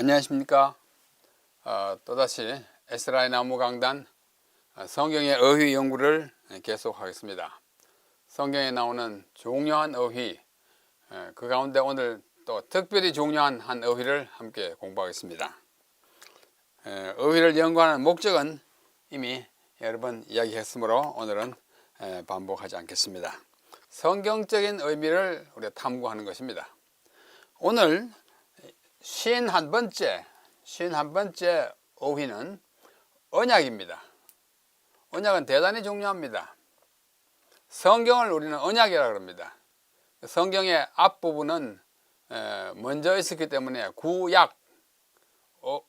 안녕하십니까. 또다시 에스라의 나무 강단 성경의 어휘 연구를 계속하겠습니다. 성경에 나오는 중요한 어휘, 그 가운데 오늘 또 특별히 중요한 한 어휘를 함께 공부하겠습니다. 어휘를 연구하는 목적은 이미 여러 번 이야기했으므로 오늘은 반복하지 않겠습니다. 성경적인 의미를 우리가 탐구하는 것입니다. 오늘 51번째 어휘는 언약입니다. 언약은 대단히 중요합니다. 성경을 우리는 언약이라고 합니다. 성경의 앞부분은 먼저 있었기 때문에 구약,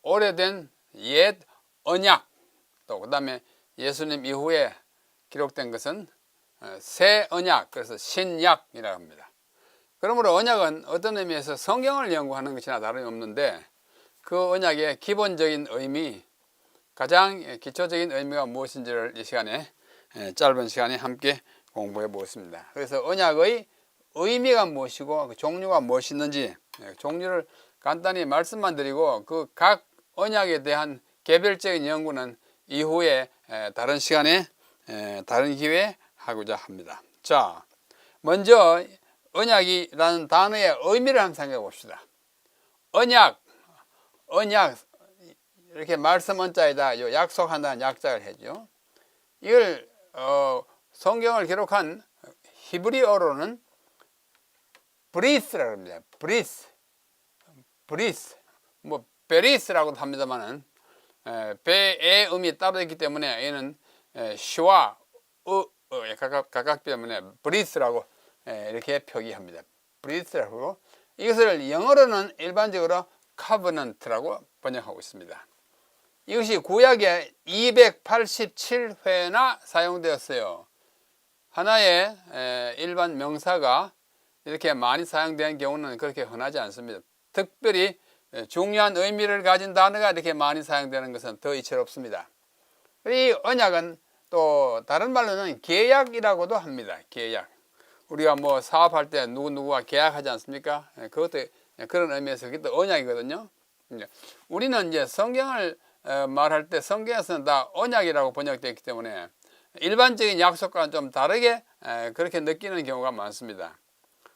오래된 옛 언약, 또 그 다음에 예수님 이후에 기록된 것은 새 언약, 그래서 신약이라고 합니다. 그러므로 언약은 어떤 의미에서 성경을 연구하는 것이나 다름이 없는데, 그 언약의 기본적인 의미, 가장 기초적인 의미가 무엇인지를 이 시간에, 짧은 시간에 함께 공부해 보겠습니다. 그래서 언약의 의미가 무엇이고 그 종류가 무엇이있는지 종류를 간단히 말씀만 드리고, 그 각 언약에 대한 개별적인 연구는 이후에 다른 시간에 다른 기회에 하고자 합니다. 자, 먼저 언약이라는 단어의 의미를 한번 생각해 봅시다. 언약 이렇게 말씀 언자에다 약속한다는 약자를 해죠. 이걸 성경을 기록한 히브리어로는 브리스라고 합니다. 브리스, 뭐 베리스라고도 합니다만은 배의 음이 따로 있기 때문에 얘는 시와 각각 때문에 브리스라고 이렇게 표기합니다. 브리스라고. 이것을 영어로는 일반적으로 카버넌트라고 번역하고 있습니다. 이것이 구약에 287회나 사용되었어요. 하나의 일반 명사가 이렇게 많이 사용되는 경우는 그렇게 흔하지 않습니다. 특별히 중요한 의미를 가진 단어가 이렇게 많이 사용되는 것은 더 이채롭습니다. 이 언약은 또 다른 말로는 계약이라고도 합니다. 계약. 우리가 뭐 사업할 때 누구누구와 계약하지 않습니까? 그것도 그런 의미에서 그것도 언약이거든요. 우리는 이제 성경을 말할 때 성경에서는 다 언약이라고 번역되어 있기 때문에 일반적인 약속과는 좀 다르게 그렇게 느끼는 경우가 많습니다.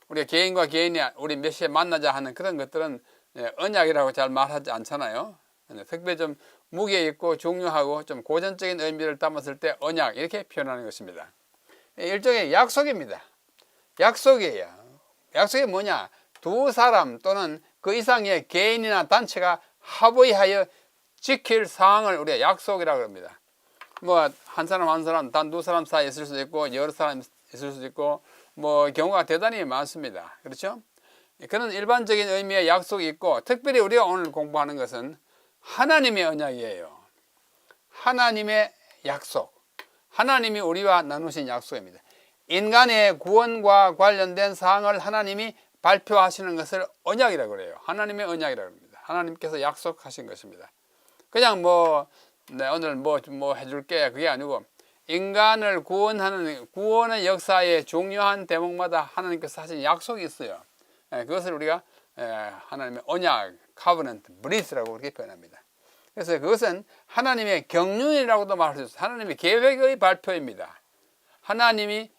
우리가 개인과 개인이 우리 몇 시에 만나자 하는 그런 것들은 언약이라고 잘 말하지 않잖아요. 특별히 좀 무게 있고 중요하고 좀 고전적인 의미를 담았을 때 언약 이렇게 표현하는 것입니다. 일종의 약속입니다. 약속이에요. 약속이 뭐냐? 두 사람 또는 그 이상의 개인이나 단체가 합의하여 지킬 사항을 우리가 약속이라고 합니다. 뭐 한 사람 단 두 사람 사이에 있을 수도 있고 여러 사람 있을 수도 있고 뭐 경우가 대단히 많습니다. 그렇죠? 그런 일반적인 의미의 약속이 있고, 특별히 우리가 오늘 공부하는 것은 하나님의 언약이에요. 하나님의 약속. 하나님이 우리와 나누신 약속입니다. 인간의 구원과 관련된 사항을 하나님이 발표하시는 것을 언약이라고 그래요. 하나님의 언약이라고 합니다. 하나님께서 약속하신 것입니다. 그냥 오늘 뭐 해줄게 그게 아니고, 인간을 구원하는 구원의 역사의 중요한 대목마다 하나님께서 하신 약속이 있어요. 그것을 우리가 하나님의 언약, covenant, breath라고 그렇게 표현합니다. 그래서 그것은 하나님의 경륜이라고도 말할 수 있어요. 하나님의 계획의 발표입니다. 하나님이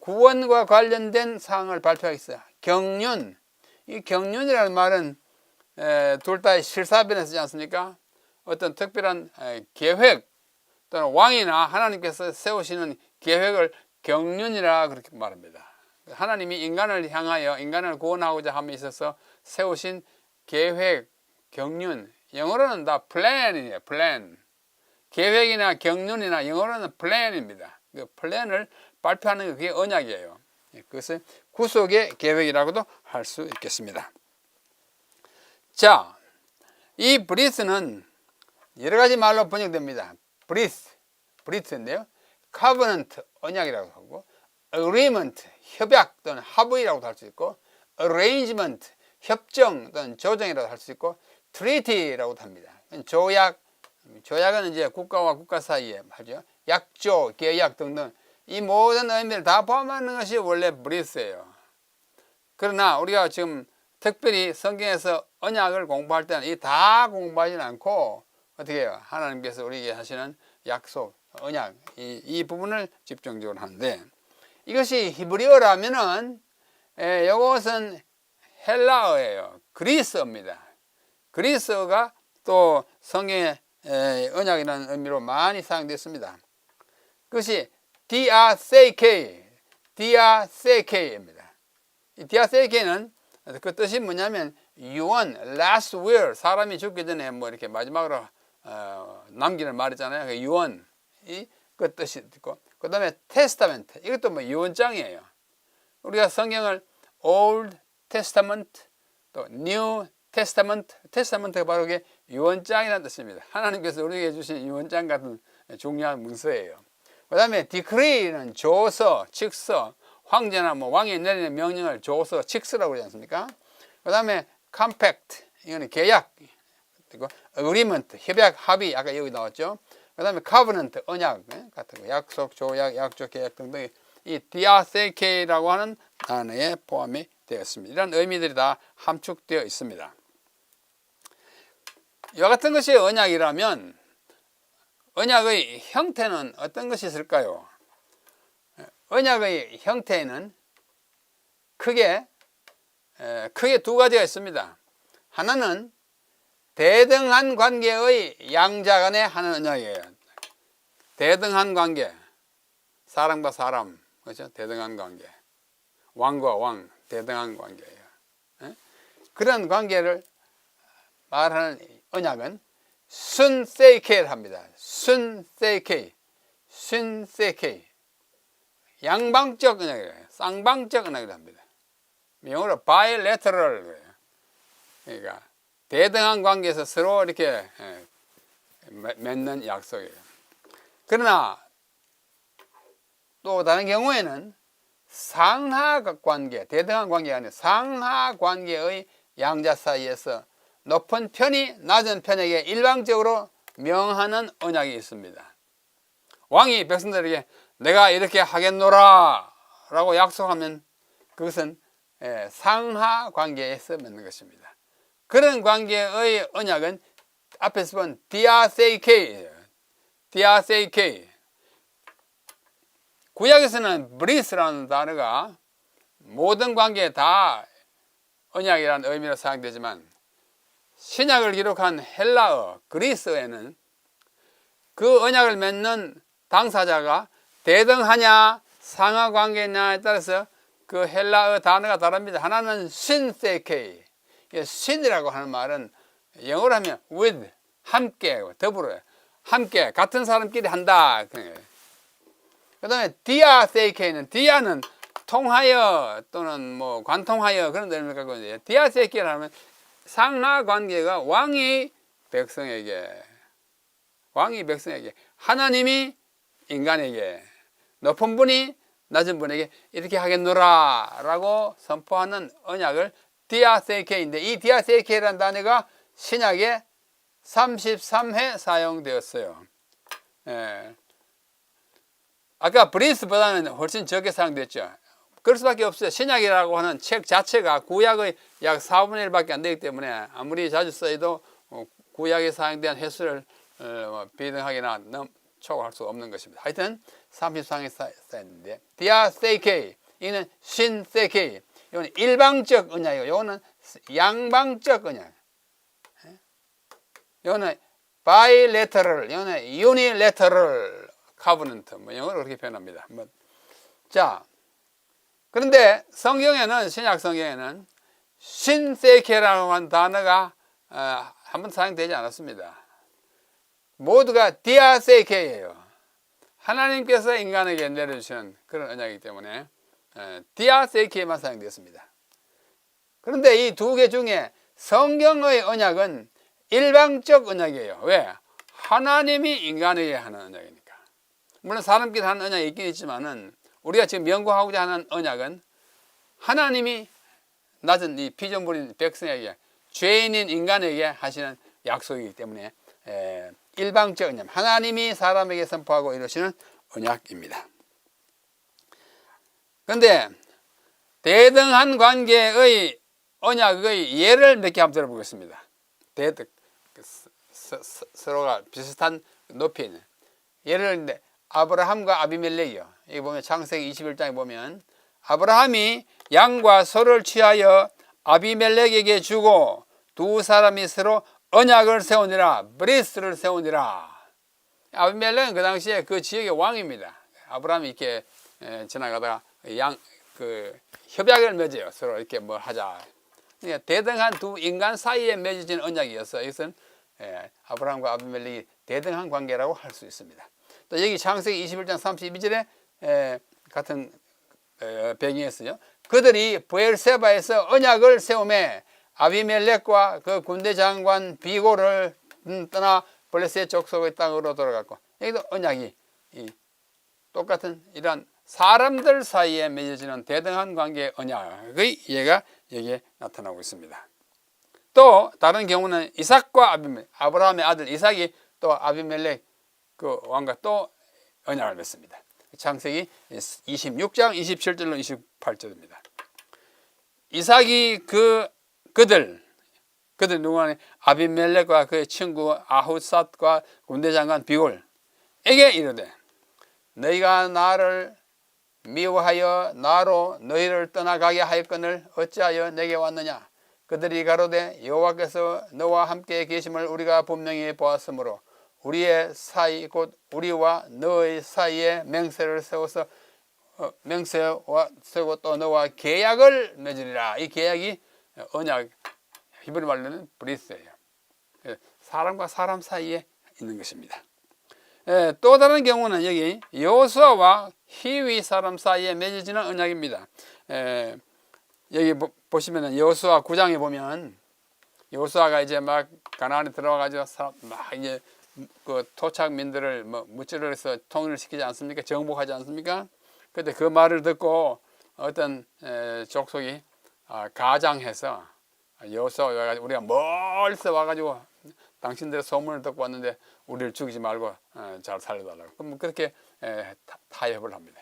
구원과 관련된 사항을 발표하겠어요. 경륜. 이 경륜이라는 말은 둘 다 실사변에 쓰지 않습니까? 어떤 특별한 계획 또는 왕이나 하나님께서 세우시는 계획을 경륜이라 그렇게 말합니다. 하나님이 인간을 향하여 인간을 구원하고자 함에 있어서 세우신 계획, 경륜, 영어로는 다 플랜이에요. 플랜. 계획이나 경륜이나 영어로는 플랜입니다. 그 플랜을 발표하는 게 그게 언약이에요. 그것을 구속의 계획이라고도 할 수 있겠습니다. 자, 이 브리스는 여러 가지 말로 번역됩니다. 브리스인데요. covenant, 언약이라고 하고, agreement, 협약 또는 합의라고도 할 수 있고, arrangement, 협정 또는 조정이라고 할 수 있고, treaty라고도 합니다. 조약은 이제 국가와 국가 사이에 하죠. 약조, 계약 등등 이 모든 의미를 다 포함하는 것이 원래 브리스예요. 그러나 우리가 지금 특별히 성경에서 언약을 공부할 때는 이 다 공부하지는 않고 어떻게 해요? 하나님께서 우리에게 하시는 약속, 언약 이 부분을 집중적으로 하는데, 이것이 히브리어라면은 이것은 헬라어예요. 그리스어입니다. 그리스어가 또 성경의 언약이라는 의미로 많이 사용됐습니다. 그것이 diathek입니다. 이 diathek는 그 뜻이 뭐냐면 유언, last will, 사람이 죽기 전에 뭐 이렇게 마지막으로 남기는 말이잖아요. 그 유언, 그 뜻이 있고, 그 다음에 testament, 이것도 뭐 유언장이에요. 우리가 성경을 Old Testament, 또 New Testament, testament가 바로 그게 유언장이라는 뜻입니다. 하나님께서 우리에게 주신 유언장 같은 중요한 문서예요. 그 다음에 decree는 조서, 칙서, 황제나 뭐 왕이 내리는 명령을 조서, 칙서라고 그러지 않습니까? 그 다음에 compact, 이거는 계약, 그리고 agreement, 협약, 합의, 아까 여기 나왔죠. 그 다음에 covenant, 언약 같은 거, 약속, 조약, 약조, 계약 등등 이 diatheke라고 하는 단어에 포함이 되었습니다. 이런 의미들이 다 함축되어 있습니다. 이와 같은 것이 언약이라면 언약의 형태는 어떤 것이 있을까요? 언약의 형태는 크게 두 가지가 있습니다. 하나는 대등한 관계의 양자 간에 하는 언약이에요. 대등한 관계, 사람과 사람, 그렇죠? 대등한 관계, 왕과 왕, 대등한 관계예요. 그런 관계를 말하는 언약은 순세이케를 합니다. 순세이케, 양방적 언약이에요. 쌍방적 언약을 합니다. 영어로 bilateral, 그러니까 대등한 관계에서 서로 이렇게 맺는 약속이에요. 그러나 또 다른 경우에는 상하 관계, 대등한 관계가 아니라 상하 관계의 양자 사이에서 높은 편이 낮은 편에게 일방적으로 명하는 언약이 있습니다. 왕이 백성들에게 내가 이렇게 하겠노라 라고 약속하면 그것은 상하 관계에서 맺는 것입니다. 그런 관계의 언약은 앞에서 본 diathek예요. diatheke. 구약에서는 브리스라는 단어가 모든 관계에 다 언약이라는 의미로 사용되지만 신약을 기록한 헬라어, 그리스어에는 그 언약을 맺는 당사자가 대등하냐 상하 관계냐에 따라서 그 헬라어 단어가 다릅니다. 하나는 신세케, 신이라고 하는 말은 영어로 하면 with, 함께, 더불어, 함께, 같은 사람끼리 한다. 그 다음에 디아세이케는, 디아는 통하여 또는 뭐 관통하여 그런 의미를 갖고 있는데, 디아세이케라는 상하 관계가 왕이 백성에게, 하나님이 인간에게, 높은 분이 낮은 분에게 이렇게 하겠노라 라고 선포하는 언약을 디아세이케인데, 이 디아세이케라는 단어가 신약에 33회 사용되었어요. 아까 브리스보다는 훨씬 적게 사용됐죠. 그럴 수밖에 없어요. 신약이라고 하는 책 자체가 구약의 약 4분의 1밖에 안 되기 때문에 아무리 자주 쓰여도 구약에 사용된 횟수를 비등하게나 초과할 수 없는 것입니다. 하여튼 33회 사용했는데, 디아세이케, 이는 신세케, 이거는 일방적 언약이고, 이거는 양방적 언약. 이거는 bilateral, 이거는 unilateral covenant, 뭐 영어로 그렇게 표현합니다. 자, 그런데 성경에는, 신약 성경에는 신세케라고 하는 단어가 한번 사용되지 않았습니다. 모두가 디아세케예요. 하나님께서 인간에게 내려주시는 그런 언약이기 때문에 디아세케만 사용되었습니다. 그런데 이 두 개 중에 성경의 언약은 일방적 언약이에요. 왜? 하나님이 인간에게 하는 언약이니까. 물론 사람끼리 하는 언약이 있긴 있지만은 우리가 지금 연구하고자 하는 언약은 하나님이 낮은 이 피조물인 백성에게, 죄인인 인간에게 하시는 약속이기 때문에 일방적 언약, 하나님이 사람에게 선포하고 이루시는 언약입니다. 그런데 대등한 관계의 언약의 예를 몇 개 한번 들어보겠습니다. 서로가 비슷한 높이 있는 예를 아브라함과 아비멜렉이요. 여기 보면 창세기 21장에 보면 아브라함이 양과 소를 취하여 아비멜렉에게 주고 두 사람이 서로 언약을 세우니라. 브리스를 세우니라. 아비멜렉은 그 당시에 그 지역의 왕입니다. 아브라함이 이렇게 지나가다가 협약을 맺어요. 서로 이렇게 뭐 하자. 그러니까 대등한 두 인간 사이에 맺어진 언약이었어요. 이것은 아브라함과 아비멜렉이 대등한 관계라고 할 수 있습니다. 또 여기 창세기 21장 32절에 같은 배경이었어요. 그들이 브엘세바에서 언약을 세우매 아비멜렉과 그 군대 장관 비고를 떠나 블레셋 족속의 땅으로 돌아갔고, 여기도 언약이 똑같은 이러한 사람들 사이에 맺어지는 대등한 관계의 언약의 예가 여기에 나타나고 있습니다. 또 다른 경우는 이삭과 아비멜렉, 아브라함의 아들 이삭이 또 아비멜렉 그 왕과 또 언약을 맺습니다. 창세기 26장 27절로 28절입니다. 이삭이 그들 누구냐? 아비멜렉과 그의 친구 아후삿과 군대장관 비골에게 이르되 너희가 나를 미워하여 나로 너희를 떠나가게 하였거늘 어찌하여 내게 왔느냐? 그들이 가로되 여호와께서 너와 함께 계심을 우리가 분명히 보았으므로 우리의 사이 곧 우리와 너의 사이에 맹세를 세워서 세우고 또 너와 계약을 맺으리라. 이 계약이 언약, 히브리 말로는 브리스예요. 사람과 사람 사이에 있는 것입니다. 또 다른 경우는 여기 여호수아와 히위 사람 사이에 맺어지는 언약입니다. 여기 보시면은 여호수아 9장에 보면 여호수아가 이제 막 가나안에 들어와가지고 막 이제 그 토착민들을 뭐 무찌를 해서 통일을 시키지 않습니까? 정복하지 않습니까? 그때 그 말을 듣고 어떤 족속이 가장해서 여호수아 우리가 멀리서 와가지고 당신들의 소문을 듣고 왔는데 우리를 죽이지 말고 잘 살려달라고. 그럼 그렇게 타협을 합니다.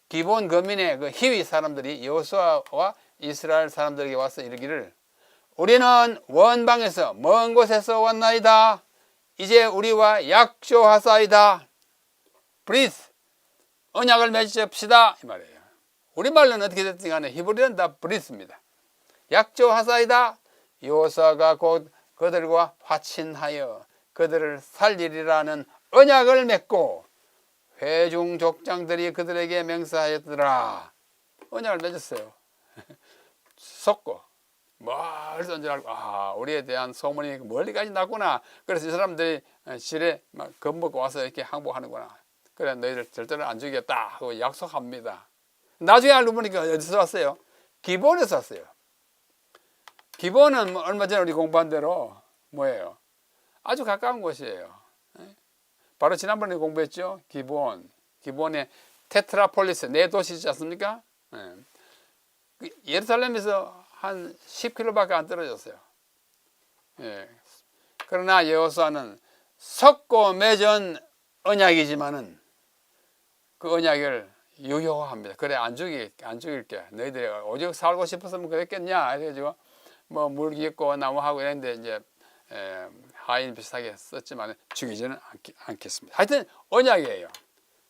기본 거민의 그 히위 사람들이 여호수아와 이스라엘 사람들에게 와서 이르기를 우리는 원방에서 먼 곳에서 왔나이다. 이제 우리와 약조하사이다. 브리스 언약을 맺읍시다 이 말이에요. 우리말로는 어떻게 됐든 간에 히브리는 다 브리스입니다. 약조하사이다. 여호수아가 곧 그들과 화친하여 그들을 살리리라는 언약을 맺고 회중 족장들이 그들에게 맹세하였더라. 언약을 맺었어요. 섰고 멀리서 언제 알고 우리에 대한 소문이 멀리까지 났구나. 그래서 이 사람들이 실에 막 겁먹고 와서 이렇게 항복하는구나. 그래 너희들 절대로 안 죽이겠다 하고 약속합니다. 나중에 알고 보니까 어디서 왔어요? 기본에서 왔어요. 기본은 얼마 전에 우리 공부한 대로 뭐예요? 아주 가까운 곳이에요. 바로 지난번에 공부했죠. 기본의 테트라폴리스 네 도시 있지 않습니까? 예루살렘에서 한 10km밖에 안 떨어졌어요. 그러나 여호수아는 섰고 맺은 언약이지만은 그 언약을 유효화합니다. 그래 안 죽일게. 너희들이 오직 살고 싶었으면 그랬겠냐? 그래가지고 뭐 물기고 나무하고 이랬는데 이제 하인 비슷하게 썼지만 죽이지는 않겠습니다. 하여튼 언약이에요.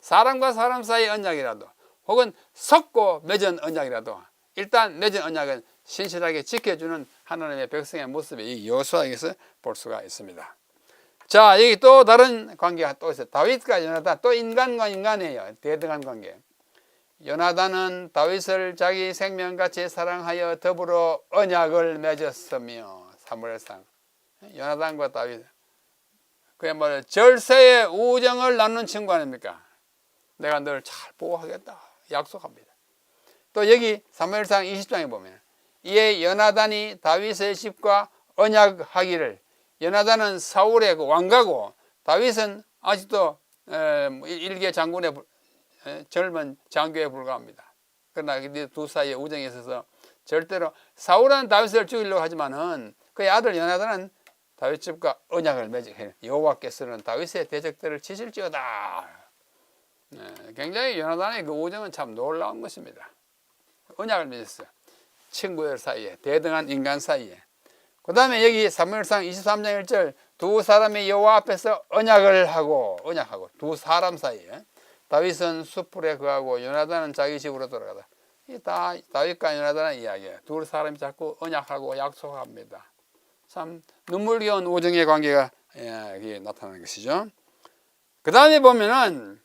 사람과 사람 사이의 언약이라도 혹은 섰고 맺은 언약이라도 일단 맺은 언약은 신실하게 지켜주는 하나님의 백성의 모습이 이 여호수아에게서 볼 수가 있습니다. 자, 여기 또 다른 관계가 또 있어요. 다윗과 요나단, 또 인간과 인간이에요. 대등한 관계. 요나단은 다윗을 자기 생명같이 사랑하여 더불어 언약을 맺었으며 사무엘상 요나단과 다윗 그야말로 절세의 우정을 나누는 친구 아닙니까? 내가 널 잘 보호하겠다 약속합니다. 또 여기 사무엘상 20장에 보면 이에 요나단이 다윗의 집과 언약하기를 요나단은 사울의 그 왕가고 다윗은 아직도 일개 장군의 젊은 장교에 불과합니다. 그러나 두 사이의 우정에 있어서 절대로 사울은 다윗을 죽이려고 하지만은 그의 아들 요나단은 다윗 집과 언약을 맺어 여호와께서는 다윗의 대적들을 치실지어다. 굉장히 요나단의 그 우정은 참 놀라운 것입니다. 언약을 맺었어요. 친구들 사이에, 대등한 인간 사이에. 그 다음에 여기 사무엘상 23장 1절 두 사람이 여호와 앞에서 언약을 하고 두 사람 사이에 다윗은 숯불에 거하고 요나단은 자기 집으로 돌아가다. 이 다 다윗과 요나단의 이야기예요. 두 사람이 자꾸 언약하고 약속합니다. 참 눈물겨운 우정의 관계가 나타나는 것이죠. 그 다음에 보면은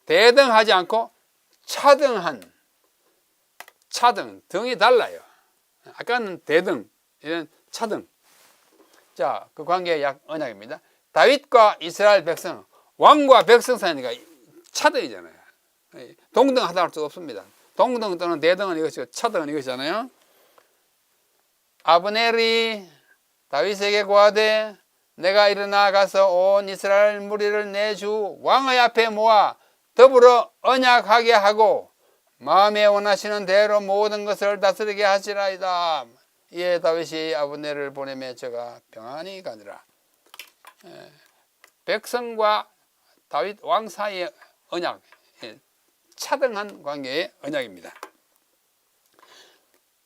대등하지 않고 차등, 등이 달라요. 아까는 대등, 이런 차등. 자, 그 관계의 언약입니다. 다윗과 이스라엘 백성, 왕과 백성 사이니까 차등이잖아요. 동등하다 할 수 없습니다. 동등 또는 대등은 이것이고 차등은 이것이잖아요. 아브넬이 다윗에게 고하되 내가 일어나 가서 온 이스라엘 무리를 내 주 왕의 앞에 모아 더불어 언약하게 하고 마음에 원하시는 대로 모든 것을 다스리게 하시라이다. 이에 다윗이 아브넬을 보내매 저가 평안히 가니라. 백성과 다윗 왕 사이의 언약, 차등한 관계의 언약입니다.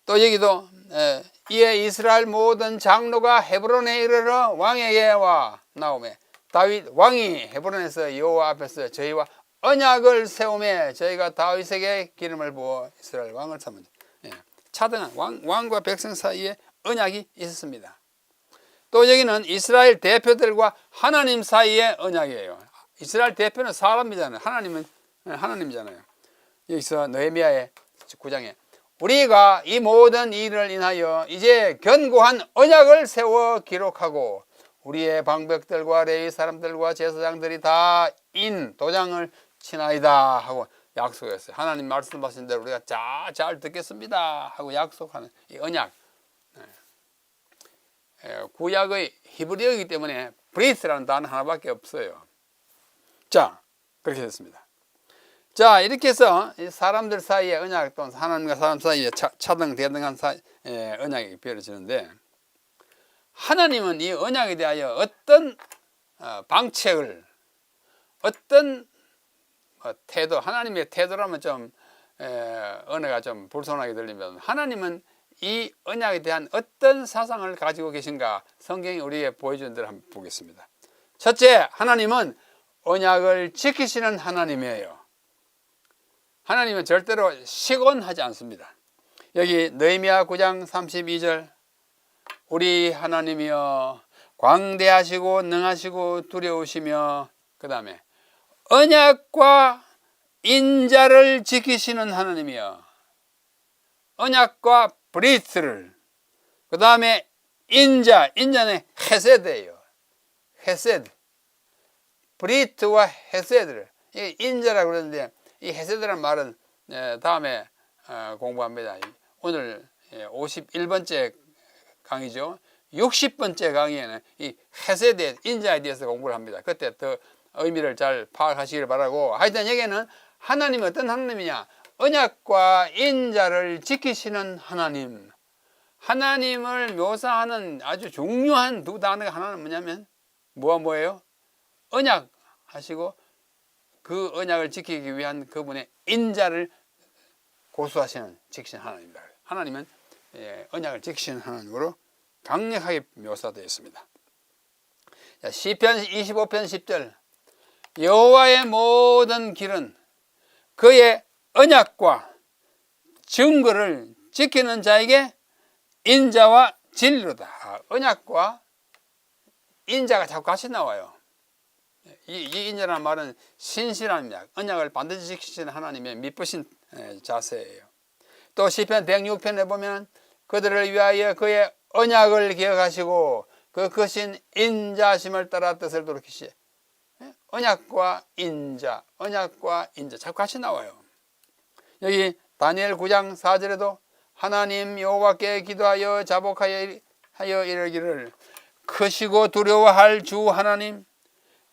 또 여기도 이에 이스라엘 모든 장로가 헤브론에 이르러 왕에게 와 나오매 다윗 왕이 헤브론에서 여호와 앞에서 저희와 언약을 세우매 저희가 다윗에게 기름을 부어 이스라엘 왕을 삼은. 차등한 왕과 백성 사이에 언약이 있었습니다. 또 여기는 이스라엘 대표들과 하나님 사이의 언약이에요. 이스라엘 대표는 사람이잖아요. 하나님은 하나님이잖아요. 여기서 느헤미야의 9장에 우리가 이 모든 일을 인하여 이제 견고한 언약을 세워 기록하고 우리의 방백들과 레위 사람들과 제사장들이 다 도장을 치나이다 하고 약속했어요. 하나님 말씀하신 대로 우리가 잘 듣겠습니다 하고 약속하는 이 언약. 구약의 히브리어이기 때문에 브리스라는 단어 하나밖에 없어요. 자, 그렇게 됐습니다. 자, 이렇게 해서 사람들 사이의 언약 또는 하나님과 사람 사이의 차등 대등한 언약이 벌어지는데 하나님은 이 언약에 대하여 어떤 방책을 어떤 태도, 하나님의 태도라면 좀 언어가 좀 불손하게 들리면 하나님은 이 언약에 대한 어떤 사상을 가지고 계신가 성경이 우리에게 보여주는 대로 한번 보겠습니다. 첫째, 하나님은 언약을 지키시는 하나님이에요. 하나님은 절대로 시곤하지 않습니다. 여기 느헤미야 9장 32절 우리 하나님이여 광대하시고 능하시고 두려우시며 그 다음에 언약과 인자를 지키시는 하나님이여 언약과 브리스를 그 다음에 인자는 헤세드예요. 헤세드 브리트와 헤세드를 인자라고 그러는데 이 헤세드라는 말은 다음에 공부합니다. 오늘 51번째 강의죠. 60번째 강의에는 이 헤세드 인자에 대해서 공부를 합니다. 그때 더 의미를 잘 파악하시길 바라고 하여튼 여기는 하나님이 어떤 하나님이냐 언약과 인자를 지키시는 하나님 하나님을 묘사하는 아주 중요한 두 단어가 하나는 뭐냐면 뭐예요? 언약 하시고 그 언약을 지키기 위한 그분의 인자를 고수하시는 지키시는 하나님입니다. 하나님은 언약을 지키시는 하나님으로 강력하게 묘사되어 있습니다. 시편 25편 10절 여호와의 모든 길은 그의 언약과 증거를 지키는 자에게 인자와 진리로다. 언약과 인자가 자꾸 같이 나와요. 이 인자라는 말은 신실합니다. 언약을 반드시 지키시는 하나님의 미쁘신 자세예요. 또 시편 106편에 보면 그들을 위하여 그의 언약을 기억하시고 그 크신 인자심을 따라 뜻을 돌이키시. 언약과 인자 자꾸 같이 나와요. 여기 다니엘 9장 4절에도 하나님 여호와께 기도하여 자복하여 이르기를 크시고 두려워할 주 하나님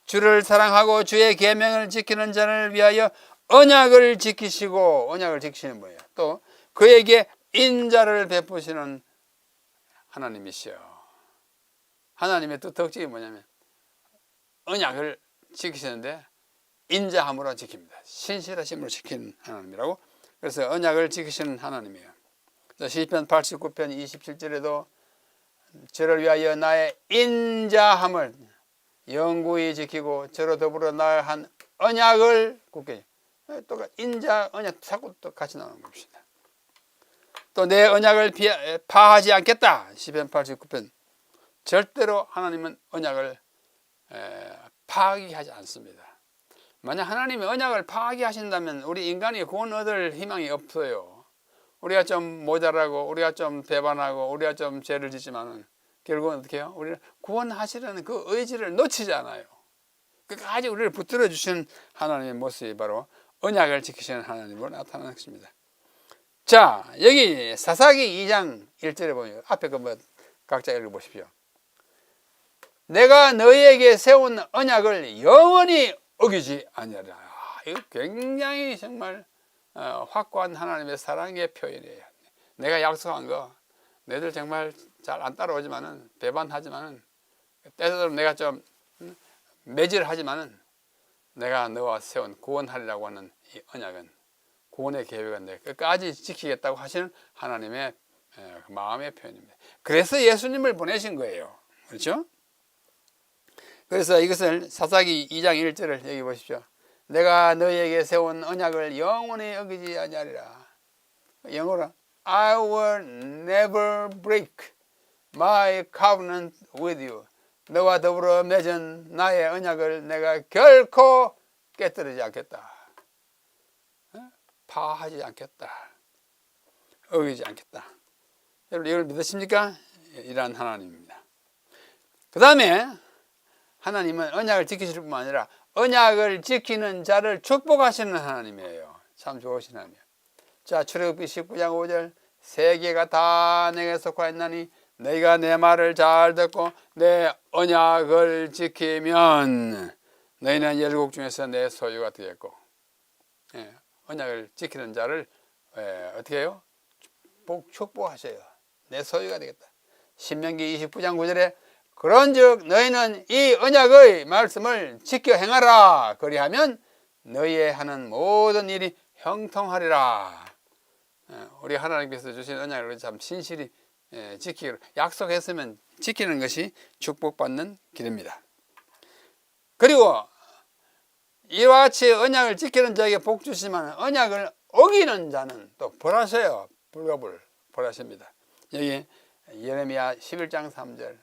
주를 사랑하고 주의 계명을 지키는 자를 위하여 언약을 지키시는 거예요. 또 그에게 인자를 베푸시는 하나님이시여. 하나님의 또 덕질이 뭐냐면 언약을 지키시는데 인자함으로 지킵니다. 신실하심으로 지키는 하나님이라고. 그래서 언약을 지키시는 하나님이에요. 시편 89편 27절에도 저를 위하여 나의 인자함을 영구히 지키고 저로 더불어 나의 한 언약을 굳게, 또 인자 언약 자꾸 또 같이 나오는 겁니다. 또 내 언약을 파하지 않겠다. 시편 89편. 절대로 하나님은 언약을 파기하지 않습니다. 만약 하나님이 언약을 파기하신다면 우리 인간이 구원 얻을 희망이 없어요. 우리가 좀 모자라고, 우리가 좀 배반하고, 우리가 좀 죄를 짓지만은 결국은 어떻게 해요? 우리를 구원하시려는 그 의지를 놓치잖아요. 끝까지 우리를 붙들어 주시는 하나님의 모습이 바로 언약을 지키시는 하나님으로 나타나는 것입니다. 자, 여기 사사기 2장 1절에 보면 앞에 거 뭐 각자 읽어보십시오. 내가 너희에게 세운 언약을 영원히 어기지 아니하리라. 이거 굉장히 정말 확고한 하나님의 사랑의 표현이에요. 내가 약속한 거 너희들 정말 잘 안 따라오지만은, 배반하지만은, 때때로 내가 좀 매질하지만은, 내가 너와 세운 구원하리라고 하는 이 언약은, 구원의 계획은 내가 끝까지 지키겠다고 하시는 하나님의 마음의 표현입니다. 그래서 예수님을 보내신 거예요. 그렇죠? 그래서 이것을 사사기 2장 1절을 여기 보십시오. 내가 너희에게 세운 언약을 영원히 어기지 아니하리라. 영어로 I will never break my covenant with you. 너와 더불어 맺은 나의 언약을 내가 결코 깨뜨리지 않겠다. 파하지 않겠다. 어기지 않겠다. 여러분 이걸 믿으십니까? 이러한 하나님입니다. 그 다음에 하나님은 언약을 지키실 뿐만 아니라 언약을 지키는 자를 축복하시는 하나님이에요. 참 좋으신 하나님. 자, 출애굽기 19장 5절 세계가 다 내게 속하였나니 너희가 내 말을 잘 듣고 내 언약을 지키면 너희는 열국 중에서 내 소유가 되겠고, 언약을 지키는 자를 어떻게 해요? 축복하셔요. 내 소유가 되겠다. 신명기 29장 9절에 그런즉 너희는 이 언약의 말씀을 지켜 행하라. 그리하면 너희의 하는 모든 일이 형통하리라. 우리 하나님께서 주신 언약을 참 신실히 지키기로 약속했으면 지키는 것이 축복받는 길입니다. 그리고 이와 같이 언약을 지키는 자에게 복 주시지만 언약을 어기는 자는 또 벌하셔요. 불가불 벌하십니다. 여기 예레미야 11장 3절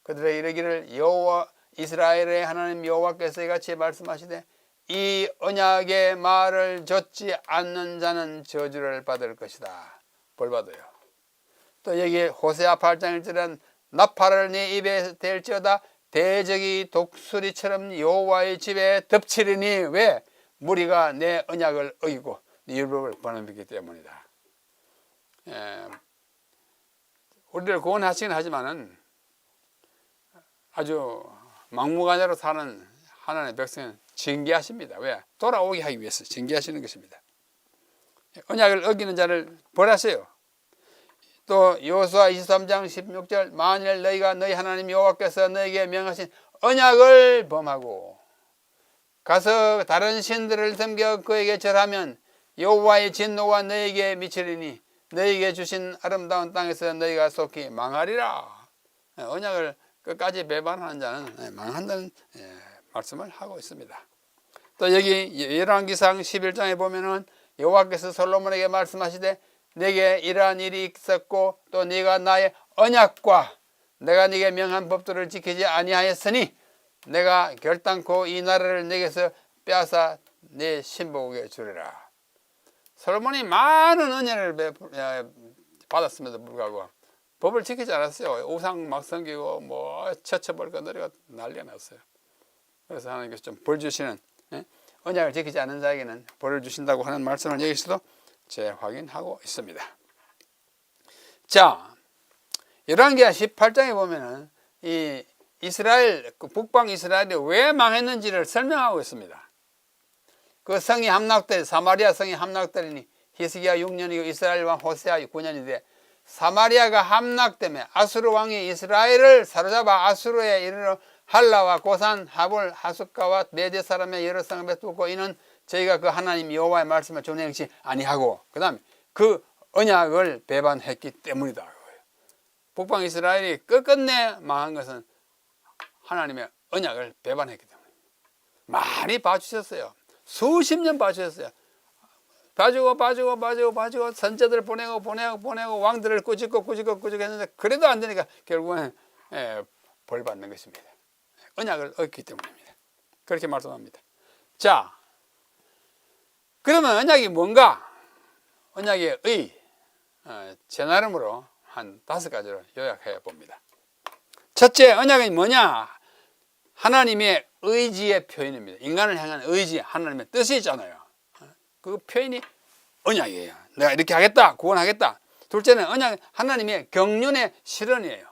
그들의 이르기를 여호와 이스라엘의 하나님 여호와께서 이같이 말씀하시되 이 언약의 말을 좇지 않는 자는 저주를 받을 것이다. 벌받아요. 또 여기 호세아 8장 1절은 나팔을 네 입에 댈지어다 대적이 독수리처럼 여호와의 집에 덮치리니 왜? 무리가 내 언약을 어기고 네 율법을 범했기 때문이다. 우리를 구원하시긴 하지만은 아주 막무가내로 사는 하나님의 백성은 징계하십니다. 왜? 돌아오게 하기 위해서 징계하시는 것입니다. 언약을 어기는 자를 벌하세요. 또 여호수아 23장 16절 만일 너희가 너희 하나님 여호와께서 너희에게 명하신 언약을 범하고 가서 다른 신들을 섬겨 그에게 절하면 여호와의 진노가 너희에게 미치리니 너희에게 주신 아름다운 땅에서 너희가 속히 망하리라. 언약을 끝까지 배반하는 자는 망한다는 말씀을 하고 있습니다. 또 여기 열왕기상 11장에 보면은 여호와께서 솔로몬에게 말씀하시되 내게 이러한 일이 있었고 또 네가 나의 언약과 내가 네게 명한 법도를 지키지 아니하였으니 내가 결단코 이 나라를 네게서 빼앗아 네 신복에게 주리라. 솔로몬이 많은 은혜를 받았음에도 불구하고 법을 지키지 않았어요. 우상 막 섬기고 뭐 처쳐버리고 내려가 난리가 났어요. 그래서 하나님께서 좀 벌 주시는 언약을 지키지 않는 자에게는 벌을 주신다고 하는 말씀을 여기서도 재확인하고 있습니다. 자, 열왕기하 18장에 보면은 이 이스라엘 북방 이스라엘이 왜 망했는지를 설명하고 있습니다. 그 성이 함락돼 사마리아 성이 함락되니 히스기야 6년이고 이스라엘 왕 호세아 9년이 돼 사마리아가 함락되며 아수르 왕이 이스라엘을 사로잡아 아수르에 이르러 할라와 고산, 하볼, 하숫가와 메대 사람의 여러 성읍에 뚫고 이는 저희가 그 하나님 여호와의 말씀을 준행치 아니하고 그 다음에 그 언약을 배반했기 때문이다. 북방 이스라엘이 끝끝내 망한 것은 하나님의 언약을 배반했기 때문입니다. 많이 봐주셨어요. 수십 년 봐주셨어요. 봐주고 선제들 보내고 왕들을 꾸짖고 했는데 그래도 안 되니까 결국은 벌 받는 것입니다. 언약을 어겼기 때문입니다. 그렇게 말씀합니다. 자, 그러면 언약이 뭔가? 언약의 제 나름으로 한 5가지로 요약해 봅니다. 첫째, 언약이 뭐냐? 하나님의 의지의 표현입니다. 인간을 향한 의지, 하나님의 뜻이 있잖아요. 그 표현이 언약이에요. 내가 이렇게 하겠다, 구원하겠다. 둘째는 언약, 하나님의 경륜의 실현이에요.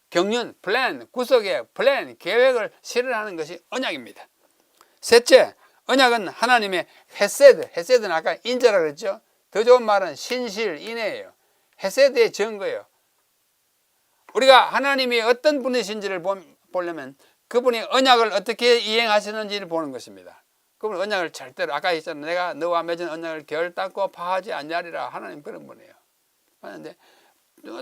경륜, 플랜, 구속의 플랜, 계획을 실현하는 것이 언약입니다. 셋째, 언약은 하나님의 헤세드는 아까 인자라 그랬죠. 더 좋은 말은 신실, 인애예요. 헤세드의 증거예요. 우리가 하나님이 어떤 분이신지를 보려면 그분이 언약을 어떻게 이행하시는지를 보는 것입니다. 그분 언약을 절대로, 아까 했잖아요. 내가 너와 맺은 언약을 결단코 파하지 않냐리라. 하나님 그런 분이에요. 그런데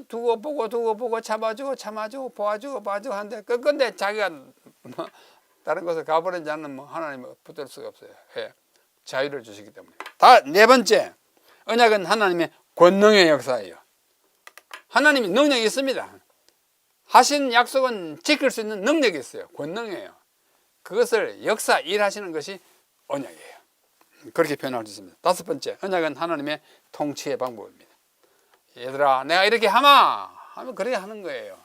두고 보고 참아주고 보아주고 하는데 끝끝내 자기가 다른 곳에 가버린 자는 하나님을 붙들 수가 없어요. 자유를 주시기 때문에. 네 번째, 언약은 하나님의 권능의 역사예요. 하나님이 능력이 있습니다. 하신 약속은 지킬 수 있는 능력이 있어요. 권능이에요. 그것을 일하시는 것이 언약이에요. 그렇게 표현할 수 있습니다. 5번째, 언약은 하나님의 통치의 방법입니다. 얘들아, 내가 이렇게 하면 그렇게 하는 거예요.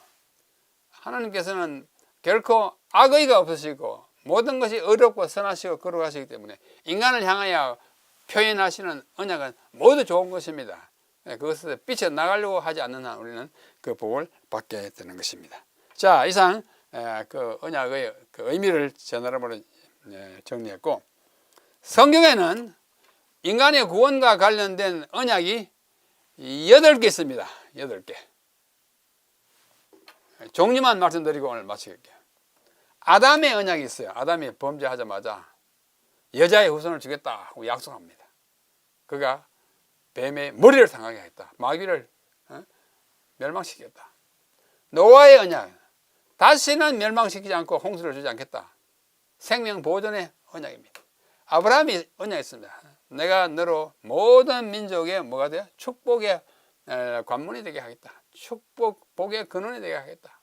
하나님께서는 결코 악의가 없으시고 모든 것이 의롭고 선하시고 거룩하시기 때문에 인간을 향하여 표현하시는 언약은 모두 좋은 것입니다. 그것을 삐쳐나가려고 하지 않는 한 우리는 그 복을 받게 되는 것입니다. 자, 이상 그 언약의 그 의미를 제 나름으로 정리했고, 성경에는 인간의 구원과 관련된 언약이 8개 있습니다. 8개. 종류만 말씀드리고 오늘 마치겠게요. 아담의 언약이 있어요. 아담이 범죄하자마자 여자의 후손을 주겠다고 약속합니다. 그가 뱀의 머리를 상하게 하겠다. 마귀를 멸망시키겠다. 노아의 언약, 다시는 멸망시키지 않고 홍수를 주지 않겠다. 생명 보존의 언약입니다. 아브라함이 언약했습니다. 내가 너로 모든 민족의 뭐가 돼요? 축복의 관문이 되게 하겠다. 복의 근원이 되게 하겠다.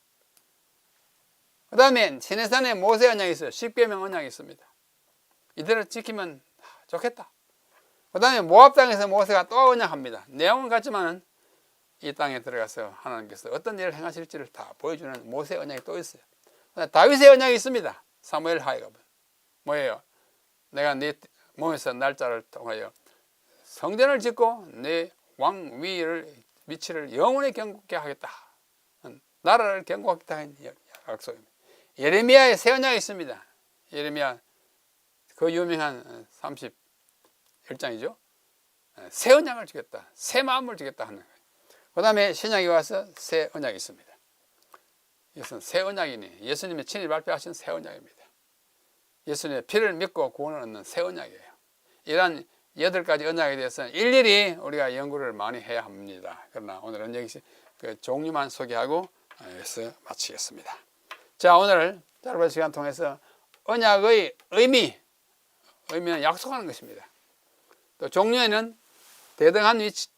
그 다음에 시내산에 모세 언약이 있어요. 10계명 언약이 있습니다. 이들을 지키면 좋겠다. 그 다음에 모압 땅에서 모세가 또 언약합니다. 내용은 같지만은 이 땅에 들어가서 하나님께서 어떤 일을 행하실지를 다 보여주는 모세 언약이 또 있어요. 다윗의 언약이 있습니다. 사무엘 하이가 뭐예요? 내가 네 몸에서 날짜를 통하여 성전을 짓고 내 위치를 영원히 견고하게 하겠다. 나라를 견고하겠다 하는 약속입니다. 예레미야의 새 언약이 있습니다. 예레미야 그 유명한 31장이죠. 새 언약을 주겠다. 새 마음을 주겠다 하는 거예요. 그 다음에 신약에 와서 새 언약이 있습니다. 이것은 새 언약이니 예수님이 친히 발표하신 새 언약입니다. 예수님의 피를 믿고 구원을 얻는 새 언약이에요. 이러한 8가지 언약에 대해서는 일일이 우리가 연구를 많이 해야 합니다. 그러나 오늘은 여기서 그 종류만 소개하고 여기서 마치겠습니다. 자, 오늘 짧은 시간 통해서 언약의 의미는 약속하는 것입니다. 또 종류에는 대등한 위치,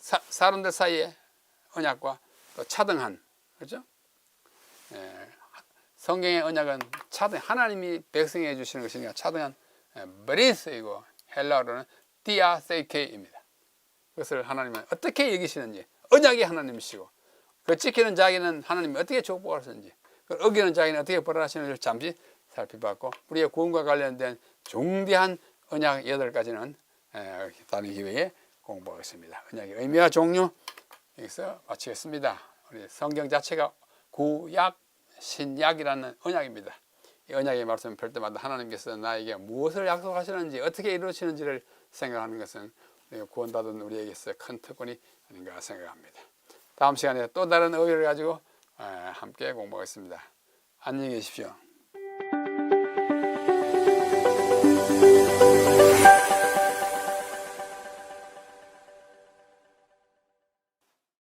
사람들 사이의 언약과 또 차등한, 그렇죠? 성경의 언약은 하나님이 백성에게 주시는 것이니까 차등한 브리스이고 헬라어로는 디아세이케입니다. 그것을 하나님은 어떻게 여기시는지, 언약이 하나님이시고 그 지키는 자에게는 하나님이 어떻게 축복하시는지, 그 어기는 자에게는 어떻게 벌하시는지를 잠시 살펴봤고, 우리의 구원과 관련된 중대한 언약 8가지는 다른 기회에 공부하겠습니다. 언약의 의미와 종류 여기서 마치겠습니다. 우리 성경 자체가 구약, 신약이라는 언약입니다. 이 언약의 말씀을 펼 때마다 하나님께서 나에게 무엇을 약속하시는지, 어떻게 이루어지는지를 생각하는 것은 구원받은 우리에게서 큰 특권이 아닌가 생각합니다. 다음 시간에 또 다른 의의를 가지고 함께 공부하겠습니다. 안녕히 계십시오.